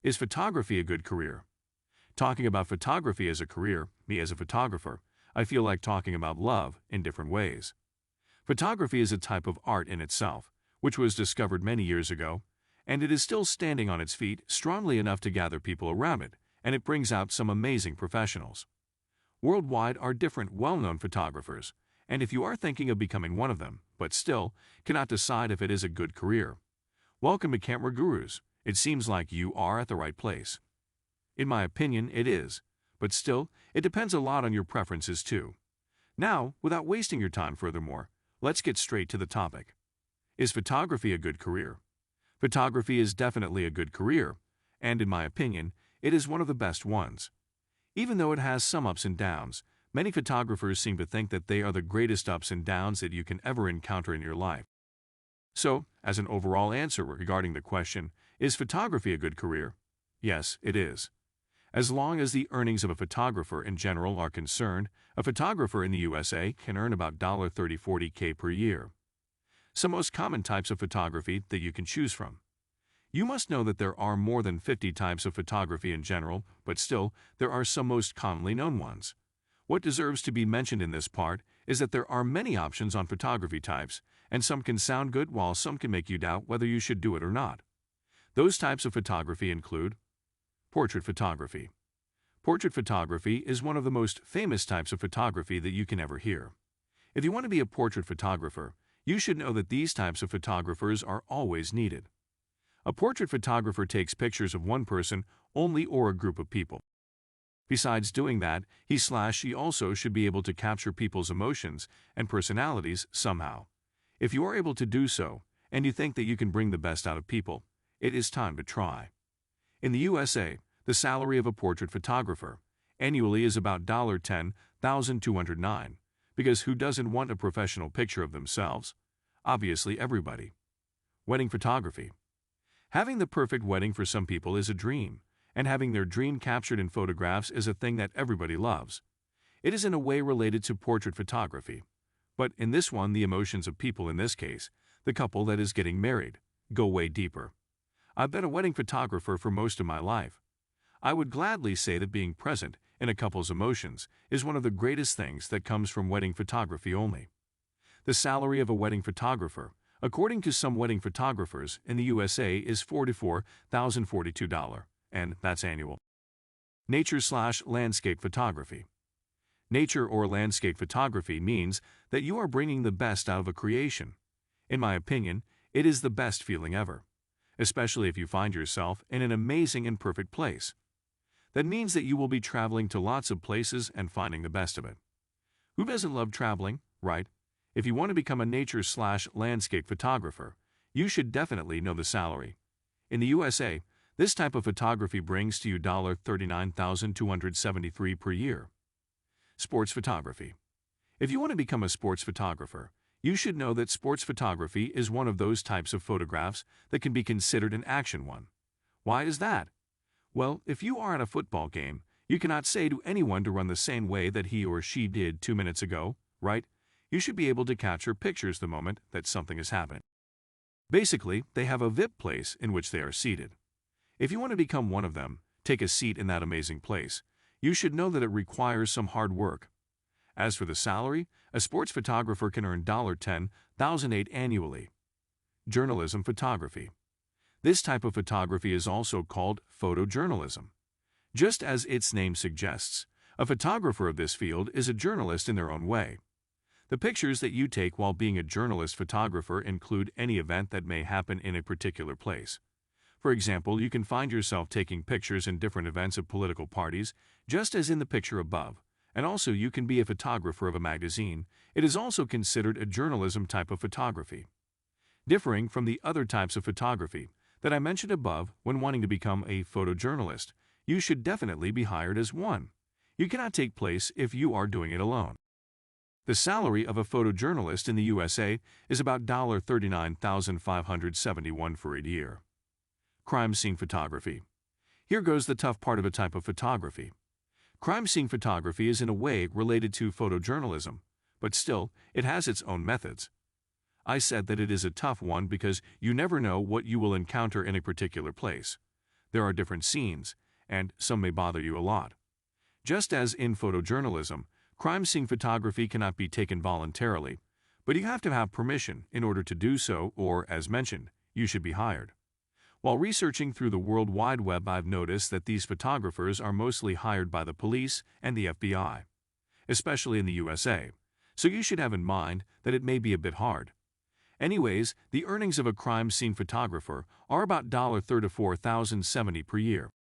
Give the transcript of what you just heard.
Is photography a good career? Talking about photography as a career, me as a photographer, I feel like talking about love in different ways. Photography is a type of art in itself, which was discovered many years ago, and it is still standing on its feet strongly enough to gather people around it, and it brings out some amazing professionals. Worldwide are different well-known photographers, and if you are thinking of becoming one of them, but still cannot decide if it is a good career, welcome to CameraGurus. It seems like you are at the right place. In my opinion, it is, but still, it depends a lot on your preferences too. Now, without wasting your time furthermore, let's get straight to the topic. Is photography a good career? Photography is definitely a good career, and in my opinion, it is one of the best ones. Even though it has some ups and downs, many photographers seem to think that they are the greatest ups and downs that you can ever encounter in your life. So, as an overall answer regarding the question, is photography a good career? Yes, it is. As long as the earnings of a photographer in general are concerned, a photographer in the USA can earn about $30–40K per year. Some most common types of photography that you can choose from. You must know that there are more than 50 types of photography in general, but still, there are some most commonly known ones. What deserves to be mentioned in this part is that there are many options on photography types, and some can sound good while some can make you doubt whether you should do it or not. Those types of photography include portrait photography. Portrait photography is one of the most famous types of photography that you can ever hear. If you want to be a portrait photographer, you should know that these types of photographers are always needed. A portrait photographer takes pictures of one person only or a group of people. Besides doing that, he/she also should be able to capture people's emotions and personalities somehow. If you are able to do so, and you think that you can bring the best out of people, it is time to try. In the USA, the salary of a portrait photographer annually is about $10,209, because who doesn't want a professional picture of themselves? Obviously everybody. Wedding photography. Having the perfect wedding for some people is a dream, and having their dream captured in photographs is a thing that everybody loves. It is in a way related to portrait photography. But in this one, the emotions of people, in this case, the couple that is getting married, go way deeper. I've been a wedding photographer for most of my life. I would gladly say that being present in a couple's emotions is one of the greatest things that comes from wedding photography only. The salary of a wedding photographer, according to some wedding photographers in the USA, is $44,042, and that's annual. Nature/landscape photography. Nature or landscape photography means that you are bringing the best out of a creation. In my opinion, it is the best feeling ever, especially if you find yourself in an amazing and perfect place. That means that you will be traveling to lots of places and finding the best of it. Who doesn't love traveling, right? If you want to become a nature/landscape photographer, you should definitely know the salary. In the USA, this type of photography brings to you $39,273 per year. Sports photography. If you want to become a sports photographer, you should know that sports photography is one of those types of photographs that can be considered an action one. Why is that? Well, if you are at a football game, you cannot say to anyone to run the same way that he or she did 2 minutes ago, right? You should be able to capture pictures the moment that something is happening. Basically, they have a VIP place in which they are seated. If you want to become one of them, take a seat in that amazing place, you should know that it requires some hard work. As for the salary, a sports photographer can earn $10,008 annually. Journalism photography. This type of photography is also called photojournalism. Just as its name suggests, a photographer of this field is a journalist in their own way. The pictures that you take while being a journalist photographer include any event that may happen in a particular place. For example, you can find yourself taking pictures in different events of political parties, just as in the picture above. And also you can be a photographer of a magazine. It is also considered a journalism type of photography. Differing from the other types of photography that I mentioned above, when wanting to become a photojournalist, you should definitely be hired as one. You cannot take place if you are doing it alone. The salary of a photojournalist in the USA is about $39,571 for a year. Crime scene photography. Here goes the tough part of a type of photography. Crime scene photography is in a way related to photojournalism, but still, it has its own methods. I said that it is a tough one because you never know what you will encounter in a particular place. There are different scenes, and some may bother you a lot. Just as in photojournalism, crime scene photography cannot be taken voluntarily, but you have to have permission in order to do so, or, as mentioned, you should be hired. While researching through the World Wide Web, I've noticed that these photographers are mostly hired by the police and the FBI, especially in the USA, so you should have in mind that it may be a bit hard. Anyways, the earnings of a crime scene photographer are about $34,070 per year.